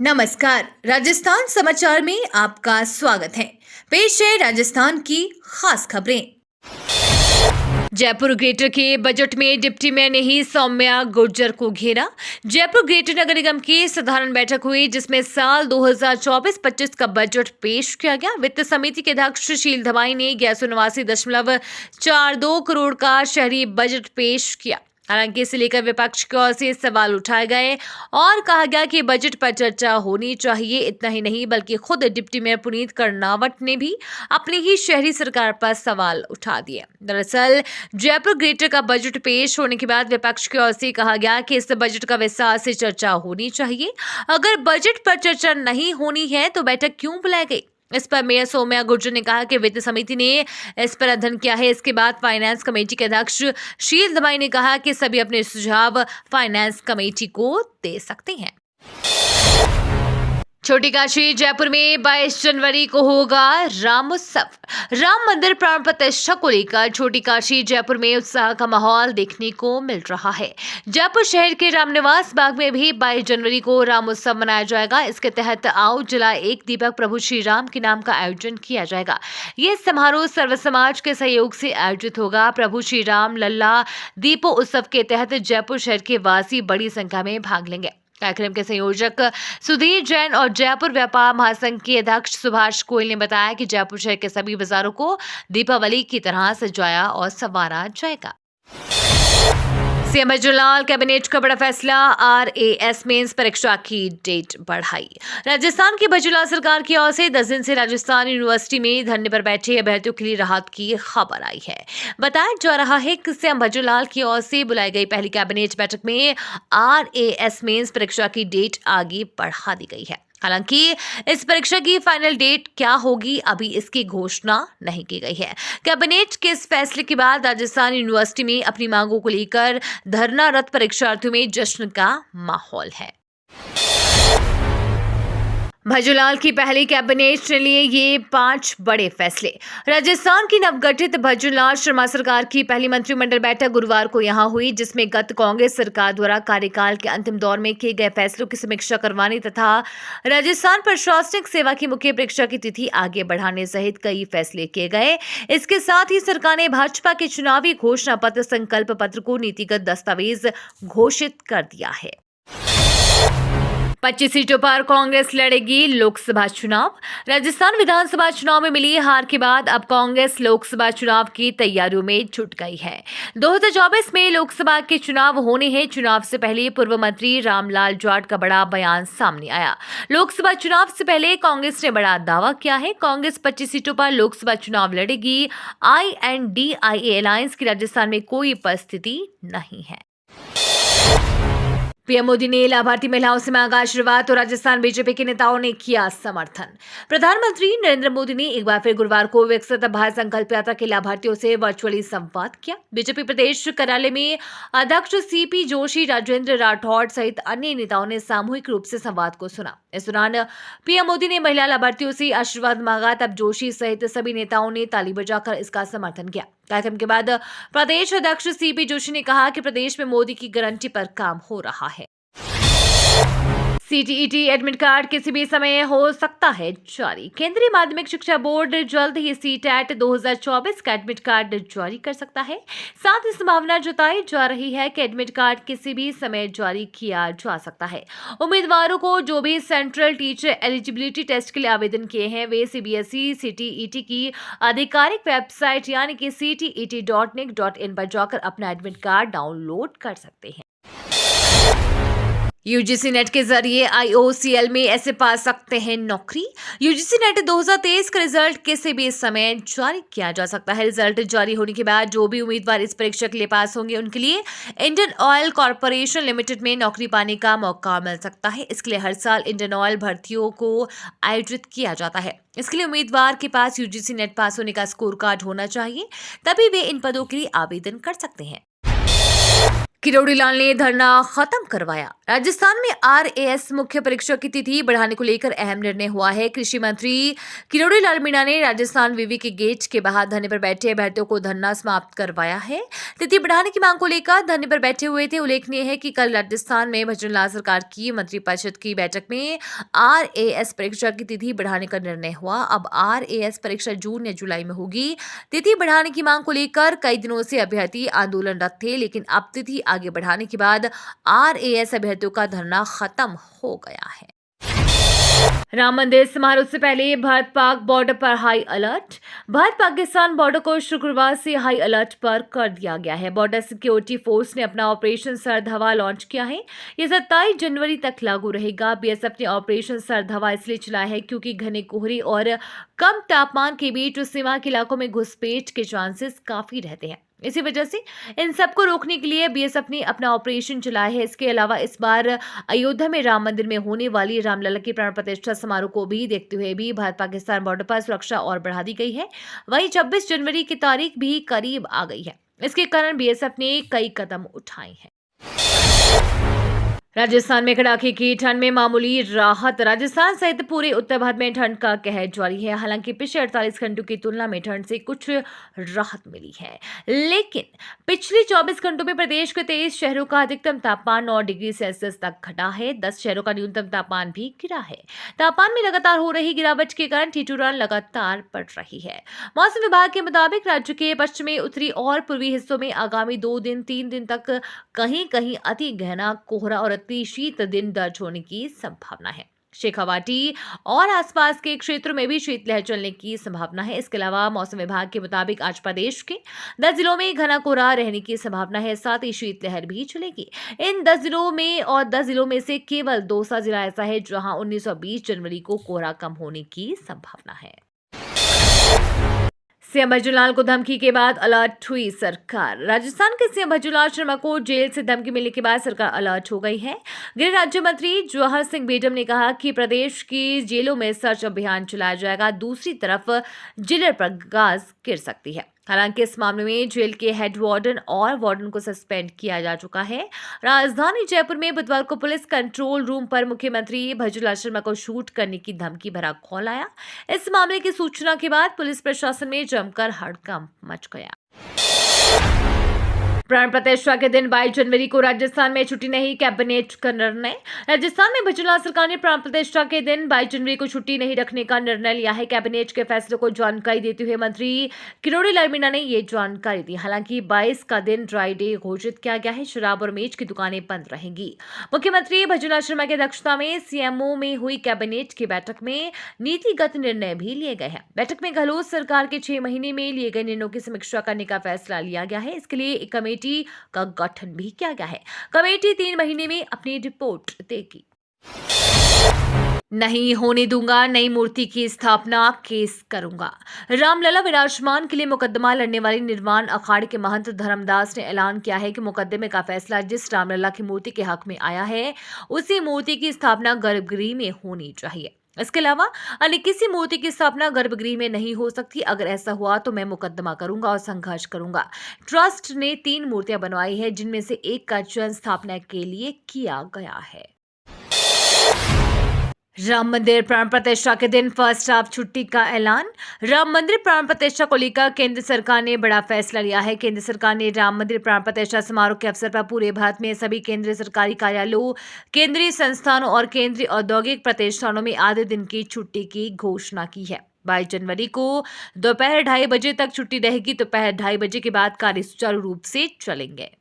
नमस्कार। राजस्थान समाचार में आपका स्वागत है। पेश है राजस्थान की खास खबरें। जयपुर ग्रेटर के बजट में डिप्टी मेयर ने ही सौम्या गुर्जर को घेरा। जयपुर ग्रेटर नगर निगम की साधारण बैठक हुई, जिसमें साल 2024-25 का बजट पेश किया गया। वित्त समिति के अध्यक्ष शील धमाई ने 1179.42 करोड़ का शहरी बजट पेश किया। हालांकि इसे लेकर विपक्ष की ओर से सवाल उठाए गए और कहा गया कि बजट पर चर्चा होनी चाहिए। इतना ही नहीं, बल्कि खुद डिप्टी मेयर पुनीत कर्नावट ने भी अपनी ही शहरी सरकार पर सवाल उठा दिए। दरअसल जयपुर ग्रेटर का बजट पेश होने के बाद विपक्ष की ओर से कहा गया कि इस बजट का विस्तार से चर्चा होनी चाहिए। अगर बजट पर चर्चा नहीं होनी है तो बैठक क्यों बुलाई गई? इस पर मेयर सौम्या गुर्जर ने कहा कि वित्त समिति ने इस पर अध्ययन किया है। इसके बाद फाइनेंस कमेटी के अध्यक्ष शील धमाई ने कहा कि सभी अपने सुझाव फाइनेंस कमेटी को दे सकते हैं। छोटी काशी जयपुर में 22 जनवरी को होगा राम उत्सव। राम मंदिर प्राण प्रतिष्ठा को लेकर छोटी काशी जयपुर में उत्साह का माहौल देखने को मिल रहा है। जयपुर शहर के रामनिवास बाग में भी 22 जनवरी को राम उत्सव मनाया जाएगा। इसके तहत आओ जलाए एक दीपक प्रभु श्री राम के नाम का आयोजन किया जाएगा। ये समारोह सर्व समाज के सहयोग से आयोजित होगा। प्रभु श्री राम लल्ला दीपो उत्सव के तहत जयपुर शहर के वासी बड़ी संख्या में भाग लेंगे। कार्यक्रम के संयोजक सुधीर जैन और जयपुर व्यापार महासंघ के अध्यक्ष सुभाष गोयल ने बताया कि जयपुर शहर के सभी बाजारों को दीपावली की तरह सजाया और संवारा जाएगा। सीएम भजनलाल कैबिनेट का बड़ा फैसला, RAS मेंस परीक्षा की डेट बढ़ाई। राजस्थान की भजनलाल सरकार की ओर से 10 दिन से राजस्थान यूनिवर्सिटी में धरने पर बैठे अभ्यर्थियों के लिए राहत की खबर आई है। बताया जा रहा है कि सीएम भजनलाल की ओर से बुलाई गई पहली कैबिनेट बैठक में RAS मेंस परीक्षा की डेट आगे बढ़ा दी गई है। हालांकि इस परीक्षा की फाइनल डेट क्या होगी, अभी इसकी घोषणा नहीं की गई है। कैबिनेट के इस फैसले के बाद राजस्थान यूनिवर्सिटी में अपनी मांगों को लेकर धरनारत परीक्षार्थियों में जश्न का माहौल है। भजनलाल की पहली कैबिनेट ने लिए ये 5 बड़े फैसले। राजस्थान की नवगठित भजनलाल शर्मा सरकार की पहली मंत्रिमंडल बैठक गुरुवार को यहां हुई, जिसमें गत कांग्रेस सरकार द्वारा कार्यकाल के अंतिम दौर में किए गए फैसलों की समीक्षा करवाने तथा राजस्थान प्रशासनिक सेवा की मुख्य परीक्षा की तिथि आगे बढ़ाने सहित कई फैसले किए गए। इसके साथ ही सरकार ने भाजपा के चुनावी घोषणा पत्र संकल्प पत्र को नीतिगत दस्तावेज घोषित कर दिया है। 25 सीटों पर कांग्रेस लड़ेगी लोकसभा चुनाव। राजस्थान विधानसभा चुनाव में मिली हार के बाद अब कांग्रेस लोकसभा चुनाव की तैयारियों में जुट गई है। 2024 में लोकसभा के चुनाव होने हैं। चुनाव से पहले पूर्व मंत्री रामलाल जाट का बड़ा बयान सामने आया। लोकसभा चुनाव से पहले कांग्रेस ने बड़ा दावा किया है। कांग्रेस 25 सीटों पर लोकसभा चुनाव लड़ेगी। INDIA अलायंस की राजस्थान में कोई उपस्थिति नहीं है। पीएम मोदी ने लाभार्थी महिलाओं से मांगा आशीर्वाद, तो राजस्थान बीजेपी के नेताओं ने किया समर्थन। प्रधानमंत्री नरेंद्र मोदी ने एक बार फिर गुरुवार को विकसित भारत संकल्प यात्रा के लाभार्थियों से वर्चुअली संवाद किया। बीजेपी प्रदेश कार्यालय में अध्यक्ष CP जोशी, राजेंद्र राठौड़ सहित अन्य नेताओं ने सामूहिक रूप से संवाद को सुना। इस दौरान पीएम मोदी ने महिला लाभार्थियों से आशीर्वाद मांगा। तब जोशी सहित सभी नेताओं ने ताली बजाकर इसका समर्थन किया। कार्यक्रम के बाद प्रदेश अध्यक्ष CP जोशी ने कहा कि प्रदेश में मोदी की गारंटी पर काम हो रहा है। CTET एडमिट कार्ड किसी भी समय हो सकता है जारी। केंद्रीय माध्यमिक शिक्षा बोर्ड जल्द ही CTET 2024 का एडमिट कार्ड जारी कर सकता है। साथ ही संभावना जताई जा रही है कि एडमिट कार्ड किसी भी समय जारी किया जा सकता है। उम्मीदवारों को जो भी सेंट्रल टीचर एलिजिबिलिटी टेस्ट के लिए आवेदन किए हैं, वे CBSE CTET की आधिकारिक वेबसाइट यानी कि ctet.nic.in पर जाकर अपना एडमिट कार्ड डाउनलोड कर सकते हैं। UGC नेट के जरिए IOCL में ऐसे पा सकते हैं नौकरी। UGC नेट 2023 का रिजल्ट किसी भी समय जारी किया जा सकता है। रिजल्ट जारी होने के बाद जो भी उम्मीदवार इस परीक्षा के लिए पास होंगे, उनके लिए इंडियन ऑयल कॉर्पोरेशन लिमिटेड में नौकरी पाने का मौका मिल सकता है। इसके लिए हर साल इंडियन ऑयल भर्तियों को आयोजित किया जाता है। इसके लिए उम्मीदवार के पास UGC नेट पास होने का स्कोर कार्ड होना चाहिए, तभी वे इन पदों के लिए आवेदन कर सकते हैं। किरोड़ी लाल ने धरना खत्म करवाया। राजस्थान में आरएएस मुख्य परीक्षा की तिथि बढ़ाने को लेकर अहम निर्णय हुआ है। कृषि मंत्री किरोड़ी लाल मीणा ने राजस्थान विवि के गेट के बाहर धरने पर बैठे अभ्यर्थियों को धरना समाप्त करवाया है। तिथि बढ़ाने की मांग को लेकर धरने पर बैठे हुए थे। उल्लेखनीय है कि कल राजस्थान में भजनलाल सरकार की मंत्रिपरिषद की बैठक में आरएएस परीक्षा की तिथि बढ़ाने का निर्णय हुआ। अब आरएएस परीक्षा जून या जुलाई में होगी। तिथि बढ़ाने की मांग को लेकर कई दिनों से अभ्यर्थी आंदोलनरत थे, लेकिन अब तिथि आगे बढ़ाने के बाद आरएएस अभ्यर्थियों का धरना खत्म हो गया है। राम मंदिर समारोह से पहले भारत पाक बॉर्डर पर high alert. Bharat Pakistan border को शुक्रवार से हाई अलर्ट पर कर दिया गया है। बॉर्डर सिक्योरिटी फोर्स ने अपना ऑपरेशन सर्द हवा लॉन्च किया है। यह 27 जनवरी तक लागू रहेगा। बीएसएफ ने ऑपरेशन सर्द हवा इसलिए चलाया है क्योंकि घने कोहरे और कम तापमान के बीच सीमा के इलाकों में घुसपैठ के चांसेस काफी रहते हैं। इसी वजह से इन सबको रोकने के लिए बीएसएफ ने अपना ऑपरेशन चलाया है। इसके अलावा इस बार अयोध्या में राम मंदिर में होने वाली रामलला की प्राण प्रतिष्ठा समारोह को भी देखते हुए भी भारत पाकिस्तान बॉर्डर पर सुरक्षा और बढ़ा दी गई है। वहीं 26 जनवरी की तारीख भी करीब आ गई है। इसके कारण बीएसएफ ने कई कदम उठाए हैं। राजस्थान में कड़ाके की ठंड में मामूली राहत। राजस्थान सहित पूरे उत्तर भारत में ठंड का कहर जारी है। हालांकि पिछले 48 घंटों की तुलना में ठंड से कुछ राहत मिली है, लेकिन पिछले 24 घंटों में प्रदेश के 23 शहरों का अधिकतम तापमान 9 डिग्री सेल्सियस तक घटा है। 10 शहरों का न्यूनतम तापमान भी गिरा है। तापमान में लगातार हो रही गिरावट के कारण ठिठुरन लगातार बढ़ रही है। मौसम विभाग के मुताबिक राज्य के पश्चिमी, उत्तरी और पूर्वी हिस्सों में आगामी 3 दिन तक कहीं कहीं अति गहना कोहरा और अति शीत दिन दर्ज होने की संभावना है। शेखावाटी और आसपास के क्षेत्रों में भी शीतलहर चलने की संभावना है। इसके अलावा मौसम विभाग के मुताबिक आज प्रदेश के 10 जिलों में घना कोहरा रहने की संभावना है। साथ ही शीतलहर भी चलेगी। इन 10 जिलों में और 10 जिलों में से केवल दौसा जिला ऐसा है जहां 19 और 20 जनवरी को कोहरा कम होने की संभावना है। सीएम भजनलाल को धमकी के बाद अलर्ट हुई सरकार। राजस्थान के सीएम भजनलाल शर्मा को जेल से धमकी मिलने के बाद सरकार अलर्ट हो गई है। गृह राज्य मंत्री जवाहर सिंह बेडम ने कहा कि प्रदेश की जेलों में सर्च अभियान चलाया जाएगा। दूसरी तरफ जेलर पर गाज गिर सकती है। हालांकि इस मामले में जेल के हेड वार्डन और वार्डन को सस्पेंड किया जा चुका है। राजधानी जयपुर में बुधवार को पुलिस कंट्रोल रूम पर मुख्यमंत्री भजनलाल शर्मा को शूट करने की धमकी भरा कॉल आया। इस मामले की सूचना के बाद पुलिस प्रशासन में जमकर हड़कंप मच गया। प्राण प्रतिष्ठा के दिन 22 जनवरी को राजस्थान में छुट्टी नहीं, कैबिनेट का निर्णय। राजस्थान में भजनलाल सरकार ने प्राण प्रतिष्ठा के दिन 22 जनवरी को छुट्टी नहीं रखने का निर्णय लिया है। कैबिनेट के फैसले को जानकारी देते हुए मंत्री किरोड़ी लाल मीणा ने ये जानकारी दी। हालांकि 22 का दिन ड्राई डे घोषित किया गया है। शराब और मेज की दुकानें बंद रहेंगी। मुख्यमंत्री भजनलाल शर्मा की अध्यक्षता में सीएमओ में हुई कैबिनेट की बैठक में नीतिगत निर्णय भी लिए गए हैं। बैठक में गहलोत सरकार के 6 महीने में लिए गए निर्णयों की समीक्षा करने का फैसला लिया गया है। इसके लिए एक कमेटी का गठन भी किया गया है। कमेटी 3 महीने में अपनी रिपोर्ट देगी। नहीं होने दूंगा नई मूर्ति की स्थापना, केस करूंगा। रामलला विराजमान के लिए मुकदमा लड़ने वाली निर्वाण अखाड़े के महंत धर्मदास ने ऐलान किया है कि मुकदमे का फैसला जिस रामलला की मूर्ति के हक में आया है उसी मूर्ति की स्थापना गर्भगृह में होनी चाहिए। इसके अलावा अन्य किसी मूर्ति की स्थापना गर्भगृह में नहीं हो सकती। अगर ऐसा हुआ तो मैं मुकदमा करूंगा और संघर्ष करूंगा। ट्रस्ट ने 3 मूर्तियां बनवाई है, जिनमें से एक का चयन स्थापना के लिए किया गया है। राम मंदिर प्राण प्रतिष्ठा के दिन फर्स्ट हाफ छुट्टी का ऐलान। राम मंदिर प्राण प्रतिष्ठा को लेकर केंद्र सरकार ने बड़ा फैसला लिया है। केंद्र सरकार ने राम मंदिर प्राण प्रतिष्ठा समारोह के अवसर पर पूरे भारत में सभी केंद्रीय सरकारी कार्यालयों, केंद्रीय संस्थानों और केंद्रीय औद्योगिक प्रतिष्ठानों में आधे दिन की छुट्टी की घोषणा की है। 22 जनवरी को दोपहर 2:30 बजे तक छुट्टी रहेगी। दोपहर 2:30 बजे के बाद कार्य सुचारू रूप से चलेंगे।